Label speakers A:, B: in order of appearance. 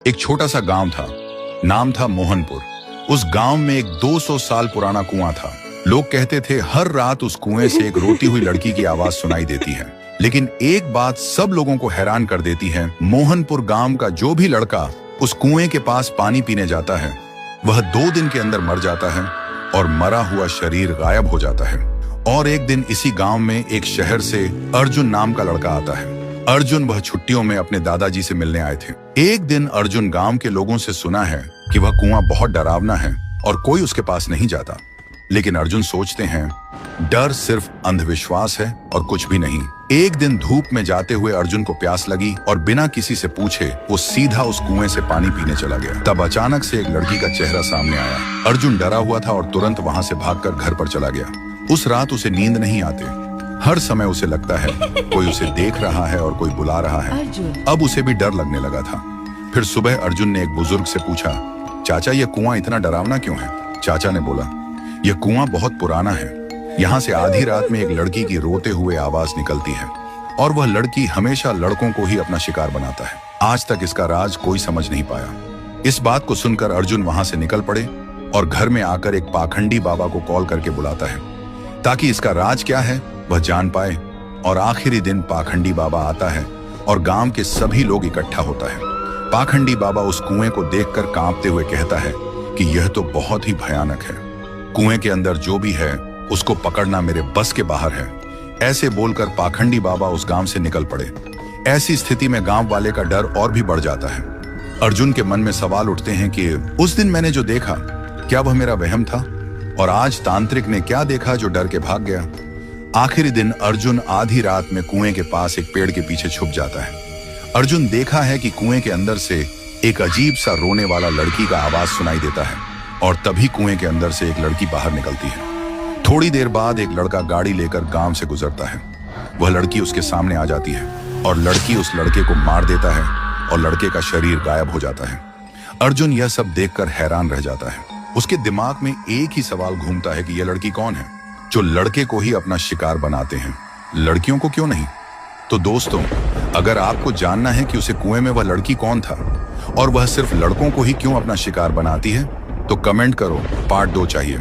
A: एक छोटा सा गांव था, नाम था मोहनपुर। उस गांव में एक 200 साल पुराना कुआं था। लोग कहते थे हर रात उस कुएं से एक रोती हुई लड़की की आवाज सुनाई देती है। लेकिन एक बात सब लोगों को हैरान कर देती है, मोहनपुर गांव का जो भी लड़का उस कुएं के पास पानी पीने जाता है वह 2 दिन के अंदर मर जाता है और मरा हुआ शरीर गायब हो जाता है। और एक दिन इसी गांव में एक शहर से अर्जुन नाम का लड़का आता है। अर्जुन वह छुट्टियों में अपने दादाजी से मिलने आए थे। एक दिन अर्जुन गांव के लोगों से सुना है कि वह कुआं बहुत डरावना है और कोई उसके पास नहीं जाता। लेकिन अर्जुन सोचते हैं डर सिर्फ अंधविश्वास है और कुछ भी नहीं। एक दिन धूप में जाते हुए अर्जुन को प्यास लगी और बिना किसी से पूछे वो सीधा उस कुएं से पानी पीने चला गया। तब अचानक से एक लड़की का चेहरा सामने आया। अर्जुन डरा हुआ था और तुरंत वहां से भागकर घर पर चला गया। उस रात उसे नींद नहीं आती। हर समय उसे लगता है कोई उसे देख रहा है और कोई बुला रहा है। अब उसे भी डर लगने लगा था। फिर सुबह अर्जुन ने एक बुजुर्ग से पूछा, चाचा ये कुआं इतना डरावना क्यों है? चाचा ने बोला, यह कुआं बहुत पुराना है। यहाँ से आधी रात में एक लड़की की रोते हुए आवाज निकलती है और वह लड़की हमेशा लड़कों को ही अपना शिकार बनाता है। आज तक इसका राज कोई समझ नहीं पाया। इस बात को सुनकर अर्जुन वहां से निकल पड़े और घर में आकर एक पाखंडी बाबा को कॉल करके बुलाता है ताकि इसका राज क्या है वह जान पाए। और आखिरी दिन पाखंडी बाबा आता है और गांव के सभी लोग इकट्ठा होता है। पाखंडी बाबा उस कुएं को देखकर कांपते हुए कहता है कि यह तो बहुत ही भयानक है। कुएं के अंदर जो भी है उसको पकड़ना मेरे बस के बाहर है। ऐसे बोलकर पाखंडी बाबा उस गांव से निकल पड़े। ऐसी स्थिति में गांव वाले का डर और भी बढ़ जाता है। अर्जुन के मन में सवाल उठते हैं कि उस दिन मैंने जो देखा क्या वह मेरा वहम था, और आज तांत्रिक ने क्या देखा जो डर के भाग गया। आखिरी दिन अर्जुन आधी रात में कुएं के पास एक पेड़ के पीछे छुप जाता है। अर्जुन देखा है कि कुएं के अंदर से एक अजीब सा रोने वाला लड़की का आवाज सुनाई देता है और तभी कुएं के अंदर से एक लड़की बाहर निकलती है। थोड़ी देर बाद एक लड़का गाड़ी लेकर गांव से गुजरता है। वह लड़की उसके सामने आ जाती है और लड़की उस लड़के को मार देता है और लड़के का शरीर गायब हो जाता है। अर्जुन यह सब देखकर हैरान रह जाता है। उसके दिमाग में एक ही सवाल घूमता है कि यह लड़की कौन है जो लड़के को ही अपना शिकार बनाते हैं, लड़कियों को क्यों नहीं? तो दोस्तों, अगर आपको जानना है कि उसे कुएं में वह लड़की कौन था और वह सिर्फ लड़कों को ही क्यों अपना शिकार बनाती है तो कमेंट करो, पार्ट 2 चाहिए।